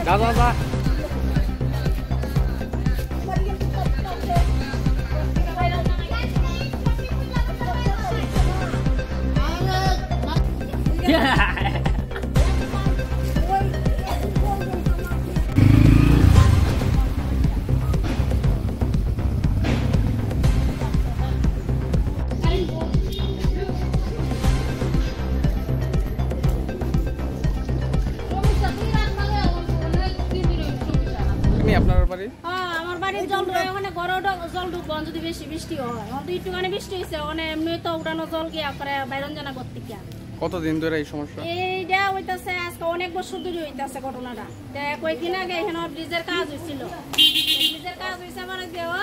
যা যা যা আপনার বাড়ি? হ্যাঁ, আমার বাড়ির জল ওখানে গরম জল ঢুকবো যদি বেশি বৃষ্টি হয়। অন্ত একটুখানি বৃষ্টি হয়েছে ওখানে এমনি তো উঠানো জল গিয়া করে বাইরন জানা করতে গিয়া। কতদিন ধরে এই সমস্যা? এইটা হইতাছে আজকে অনেক বছর ধরে হইতাছে ঘটনাটা। কয়েকদিন আগে এখানে ব্রিজের কাজ হয়েছিল, ব্রিজের কাজ হয়েছে মানে দেওয়া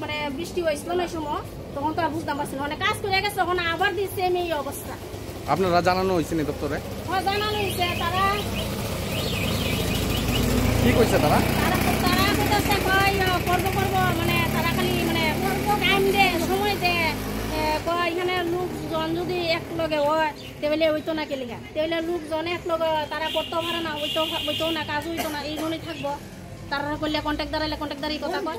মানে বৃষ্টি হয়েছিল না সময়, তখন তো আর বুঝতাম পারছি না। অনেক কাজ করে গেছে তখন আবার দিচ্ছে এই অবস্থা। আপনারা জানানো হয়েছে নি দপ্তরে? হ্যাঁ, জানানো হয়েছে। তারা কি কইছে? তারা কইতাছে করবো মানে তারা খালি মানে টাইম দে, সময় দে। এখানে লোকজন যদি এক লগে হয় তাহলে হইতো না কেলিগা, তাহলে লোকজন এক লগে তারা করতেও পারে না, হইতো না, কাজ হইতো না, এই জন্যই থাকবো। তারা করলে কন্ট্রাক্টর এলে কন্ট্রাক্টর এই কথা কয়।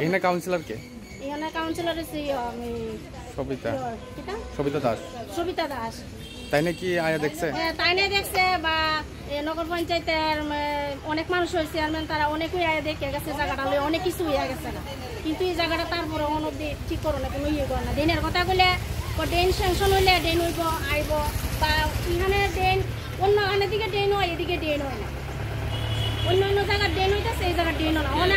এখানে কাউন্সিলর কে? এখানে কাউন্সিলর সবিতা দাস। তাই নাকি আয়া দেখছে? তাই না দেখছে বা নগর পঞ্চায়েতের অনেক মানুষ হয়েছে, তারা অনেকই আয়া দেখে গেছে জায়গাটা, অনেক কিছু হয়ে গেছে না। কিন্তু এই জায়গাটা তারপরে অনবধি ঠিক করো না, কোনো ইয়ে করে না। ড্রেনের কথা বলে ড্রেন স্যাংশন হইলে ড্রেন হইব আইব, বা এখানে ড্রেন অন্য দিকে ড্রেন হয়, এদিকে ড্রেন হয় না। অন্য জায়গায় ড্রেন হইতেছে, এই জায়গায় ড্রেন হয় না।